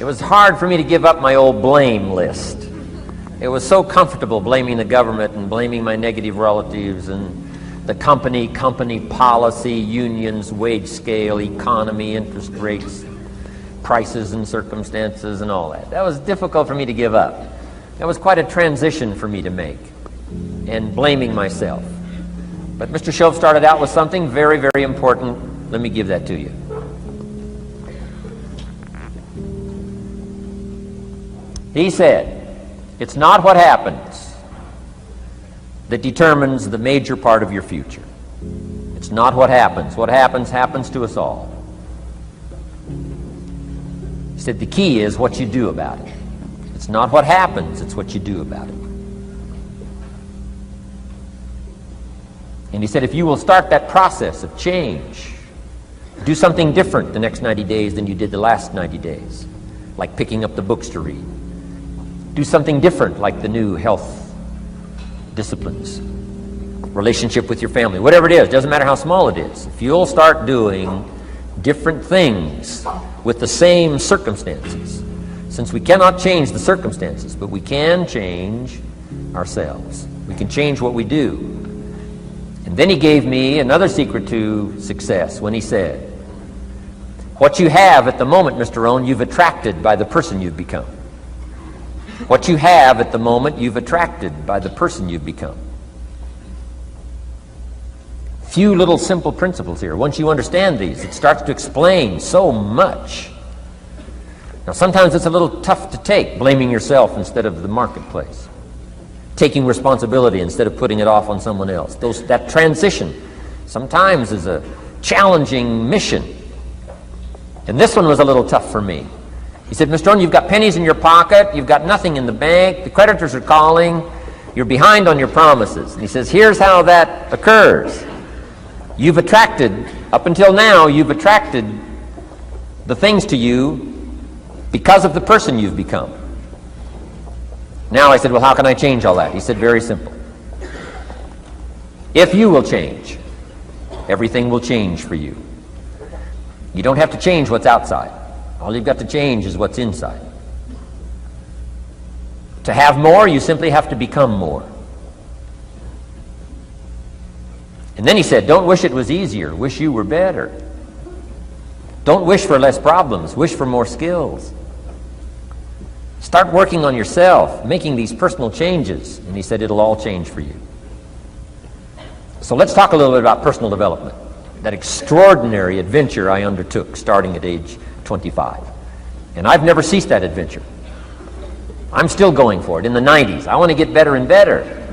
It was hard for me to give up my old blame list. It was so comfortable blaming the government and blaming my negative relatives and the company policy, unions, wage scale, economy, interest rates, prices and circumstances and all that. That was difficult for me to give up. That was quite a transition for me to make, and blaming myself. But Mr. Shoaff started out with something very, very important. Let me give that to you. He said, it's not what happens that determines the major part of your future. It's not what happens. What happens, happens to us all. He said the key is what you do about it. It's not what happens, it's what you do about it. And he said if you will start that process of change, do something different the next 90 days than you did the last 90 days, like picking up the books to read. Do something different like the new health disciplines, relationship with your family, whatever it is, doesn't matter how small it is. If you'll start doing different things with the same circumstances, since we cannot change the circumstances, but we can change ourselves. We can change what we do. And then he gave me another secret to success when he said, what you have at the moment, Mr. Rohn, you've attracted by the person you've become. What you have at the moment, you've attracted by the person you've become. Few little simple principles here. Once you understand these, it starts to explain so much. Now, sometimes it's a little tough to take, blaming yourself instead of the marketplace, taking responsibility instead of putting it off on someone else. That transition sometimes is a challenging mission. And this one was a little tough for me. He said, Mr. Rohn, you've got pennies in your pocket, you've got nothing in the bank, the creditors are calling, you're behind on your promises. And he says, here's how that occurs. You've attracted, up until now, you've attracted the things to you because of the person you've become. Now I said, well, how can I change all that? He said, very simple. If you will change, everything will change for you. You don't have to change what's outside. All you've got to change is what's inside. To have more, you simply have to become more. And then he said, don't wish it was easier, wish you were better. Don't wish for less problems, wish for more skills. Start working on yourself, making these personal changes. And he said, it'll all change for you. So let's talk a little bit about personal development. That extraordinary adventure I undertook starting at age 25. And I've never ceased that adventure. I'm still going for it in the 90s. I want to get better and better.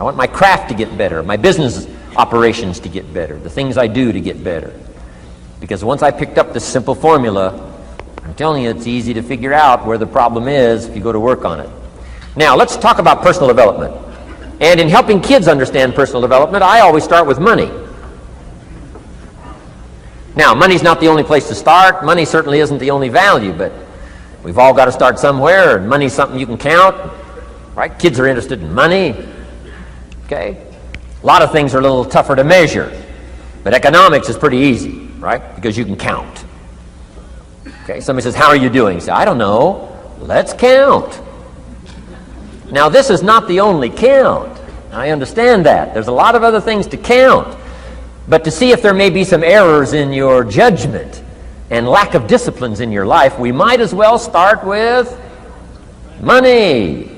I want my craft to get better, my business operations to get better, the things I do to get better. Because once I picked up this simple formula, I'm telling you, it's easy to figure out where the problem is if you go to work on it. Now, let's talk about personal development. And in helping kids understand personal development, I always start with money. Now, money's not the only place to start. Money certainly isn't the only value, but we've all got to start somewhere, and money's something you can count, right? Kids are interested in money, okay? A lot of things are a little tougher to measure, but economics is pretty easy, right? Because you can count. Okay, somebody says, how are you doing? You say, I don't know. Let's count. Now, this is not the only count. I understand that. There's a lot of other things to count. But to see if there may be some errors in your judgment and lack of disciplines in your life, we might as well start with money,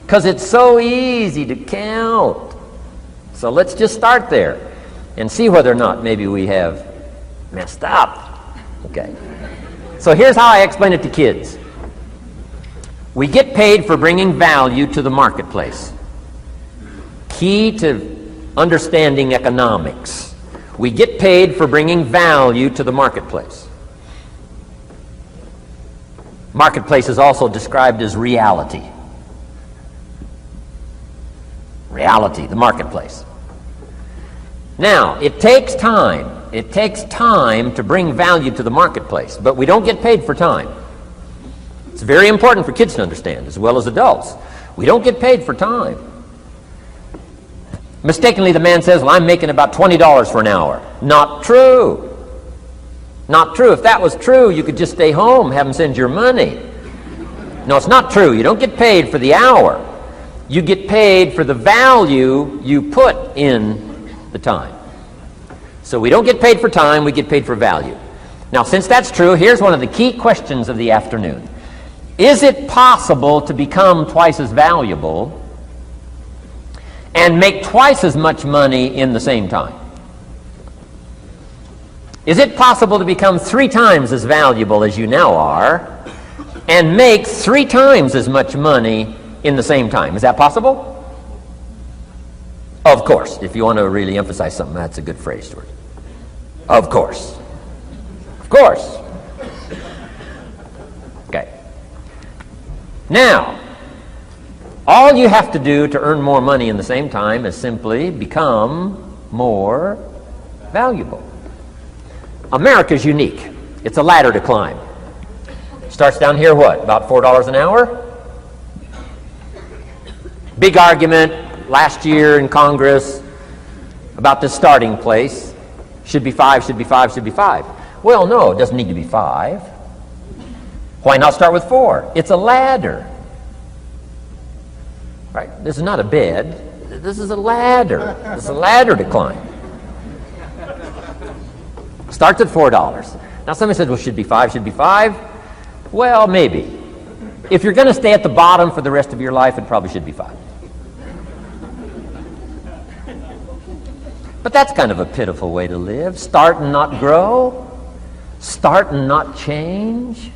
because it's so easy to count. So let's just start there and see whether or not maybe we have messed up. Okay. So here's how I explain it to kids. We get paid for bringing value to the marketplace. Key to understanding economics. We get paid for bringing value to the marketplace. Marketplace is also described as reality. Reality, the marketplace. Now, it takes time. It takes time to bring value to the marketplace, but we don't get paid for time. It's very important for kids to understand, as well as adults. We don't get paid for time. Mistakenly, the man says, well, I'm making about $20 for an hour. Not true. Not true. If that was true, you could just stay home, have them send your money. No, it's not true. You don't get paid for the hour. You get paid for the value you put in the time. So we don't get paid for time, we get paid for value. Now, since that's true, here's one of the key questions of the afternoon. Is it possible to become twice as valuable and make twice as much money in the same time? Is it possible to become 3 times as valuable as you now are and make 3 times as much money in the same time? Is that possible? Of course. If you want to really emphasize something, that's a good phrase, Stuart. Of course. Of course. Okay. Now, all you have to do to earn more money in the same time is simply become more valuable. America's unique. It's a ladder to climb. Starts down here, what, about $4 an hour? Big argument last year in Congress about the starting place. Should be 5, should be 5, should be 5. Well, no, it doesn't need to be 5. Why not start with 4? It's a ladder. Right? This is not a bed. This is a ladder. This is a ladder to climb. Starts at $4. Now somebody says, well, should be 5, should be 5. Well, maybe. If you're going to stay at the bottom for the rest of your life, it probably should be 5. But that's kind of a pitiful way to live. Start and not grow. Start and not change.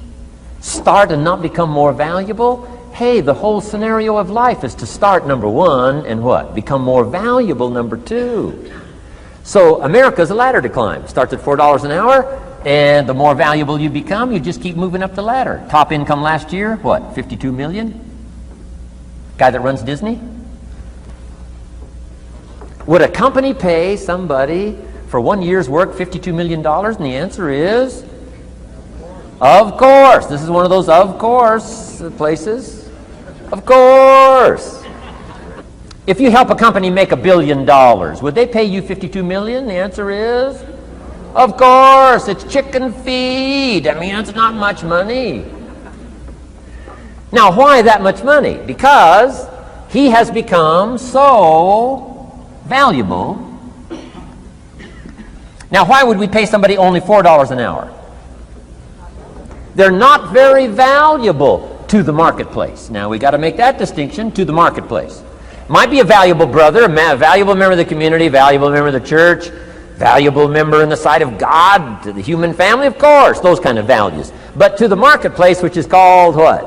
Start and not become more valuable. Hey, the whole scenario of life is to start, number 1, and what? Become more valuable, number 2. So America's a ladder to climb. Starts at $4 an hour, and the more valuable you become, you just keep moving up the ladder. Top income last year, what, 52 million? Guy that runs Disney? Would a company pay somebody for 1 year's work $52 million? And the answer is, of course. This is one of those of course places. Of course. If you help a company make $1 billion, would they pay you $52 million? The answer is, of course. It's chicken feed. I mean, it's not much money. Now, why that much money? Because he has become so valuable. Now, why would we pay somebody only $4 an hour? They're not very valuable to the marketplace. Now, we got to make that distinction, to the marketplace. Might be a valuable brother, a valuable member of the community, valuable member of the church, valuable member in the sight of God, to the human family, of course, those kind of values. But to the marketplace, which is called what?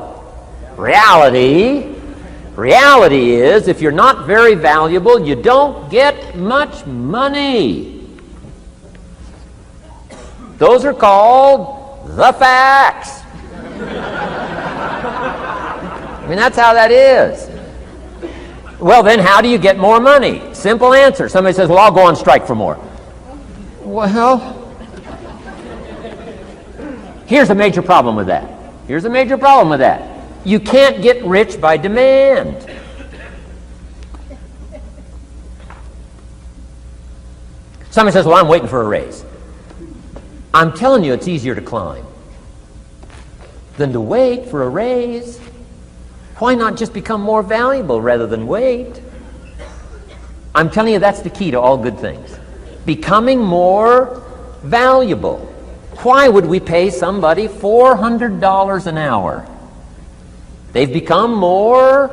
Reality. Reality is, if you're not very valuable, you don't get much money. Those are called the facts. I mean, that's how that is. Well, then how do you get more money? Simple answer. Somebody says, well, I'll go on strike for more. Well, here's a major problem with that. Here's a major problem with that. You can't get rich by demand. Somebody says, well, I'm waiting for a raise. I'm telling you, it's easier to climb than to wait for a raise. Why not just become more valuable rather than wait? I'm telling you, that's the key to all good things. Becoming more valuable. Why would we pay somebody $400 an hour? They've become more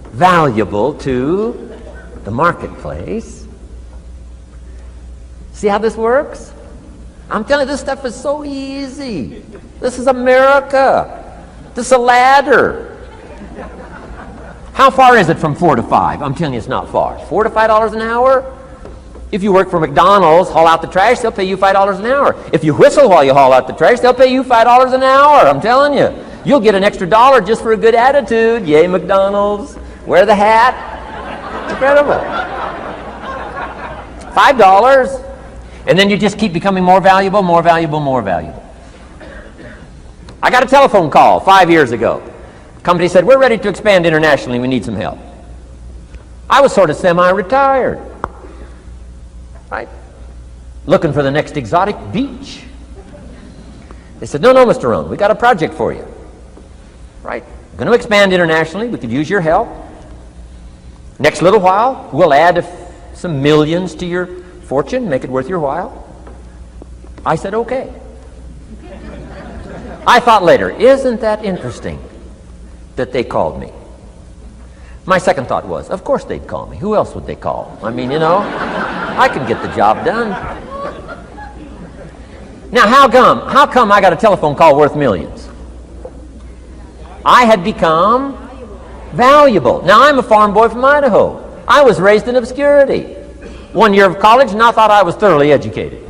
valuable to the marketplace. See how this works? I'm telling you, this stuff is so easy. This is America. This is a ladder. How far is it from 4 to 5? I'm telling you, it's not far. $4 to $5 an hour? If you work for McDonald's, haul out the trash, they'll pay you $5 an hour. If you whistle while you haul out the trash, they'll pay you $5 an hour. I'm telling you. You'll get an extra $1 just for a good attitude. Yay, McDonald's. Wear the hat. It's incredible. $5. And then you just keep becoming more valuable, more valuable, more valuable. I got a telephone call 5 years ago. The company said, we're ready to expand internationally. We need some help. I was sort of semi-retired. Right? Looking for the next exotic beach. They said, no, Mr. Rohn, we got a project for you. Right? Going to expand internationally. We could use your help. Next little while, we'll add some millions to your fortune, make it worth your while. I said, okay. I thought later, isn't that interesting that they called me? My second thought was, of course they'd call me. Who else would they call? I mean, I can get the job done. Now, how come I got a telephone call worth millions? I had become valuable. Now, I'm a farm boy from Idaho. I was raised in obscurity. 1 year of college, and I thought I was thoroughly educated.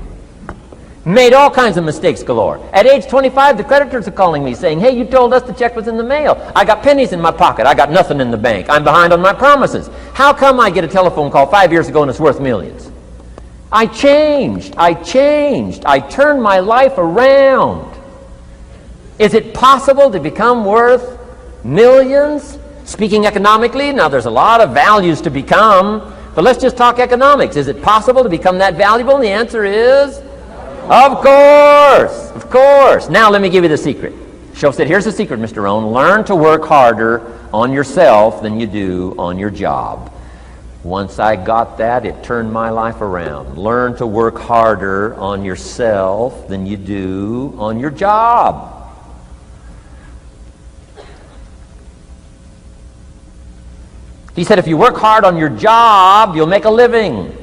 Made all kinds of mistakes galore. At age 25, the creditors are calling me saying, hey, you told us the check was in the mail. I got pennies in my pocket. I got nothing in the bank. I'm behind on my promises. How come I get a telephone call 5 years ago and it's worth millions? I changed. I turned my life around. Is it possible to become worth millions? Speaking economically, now there's a lot of values to become, but let's just talk economics. Is it possible to become that valuable? And the answer is, of course, of course. Now let me give you the secret. Shoaff said, here's the secret, Mr. Rohn. Learn to work harder on yourself than you do on your job. Once I got that, it turned my life around. Learn to work harder on yourself than you do on your job. He said, if you work hard on your job, you'll make a living.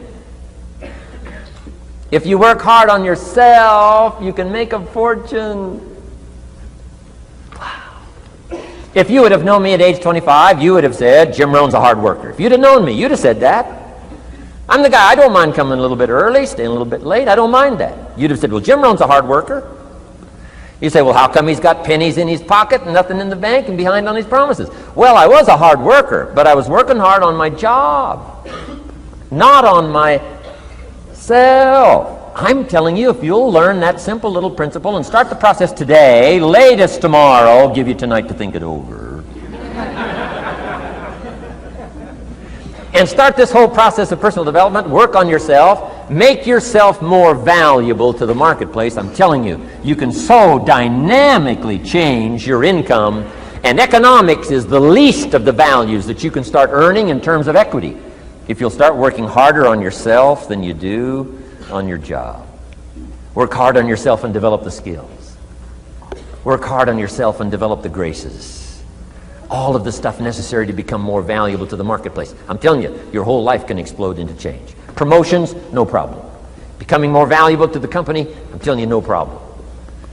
If you work hard on yourself, you can make a fortune. Wow. If you would have known me at age 25, you would have said, Jim Rohn's a hard worker. If you'd have known me, you'd have said that. I'm the guy, I don't mind coming a little bit early, staying a little bit late. I don't mind that. You'd have said, well, Jim Rohn's a hard worker. You say, well, how come he's got pennies in his pocket and nothing in the bank and behind on his promises? Well, I was a hard worker, but I was working hard on my job, not on myself. I'm telling you, if you'll learn that simple little principle and start the process today, latest tomorrow, I'll give you tonight to think it over. And start this whole process of personal development, work on yourself, make yourself more valuable to the marketplace. I'm telling you, you can so dynamically change your income, and economics is the least of the values that you can start earning in terms of equity if you'll start working harder on yourself than you do on your job. Work hard on yourself and develop the skills. Work hard on yourself and develop the graces. All of the stuff necessary to become more valuable to the marketplace. I'm telling you, your whole life can explode into change. Promotions, no problem. Becoming more valuable to the company, I'm telling you, no problem.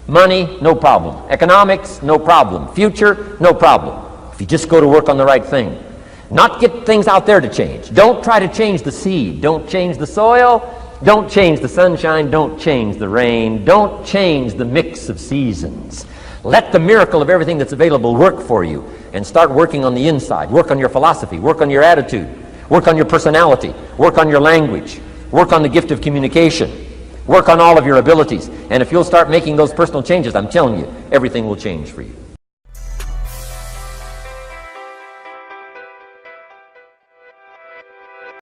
Money, no problem. Economics, no problem. Future, no problem. If you just go to work on the right thing. Not get things out there to change. Don't try to change the seed. Don't change the soil. Don't change the sunshine. Don't change the rain. Don't change the mix of seasons. Let the miracle of everything that's available work for you, and start working on the inside. Work on your philosophy. Work on your attitude. Work on your personality. Work on your language. Work on the gift of communication. Work on all of your abilities. And if you'll start making those personal changes, I'm telling you, everything will change for you.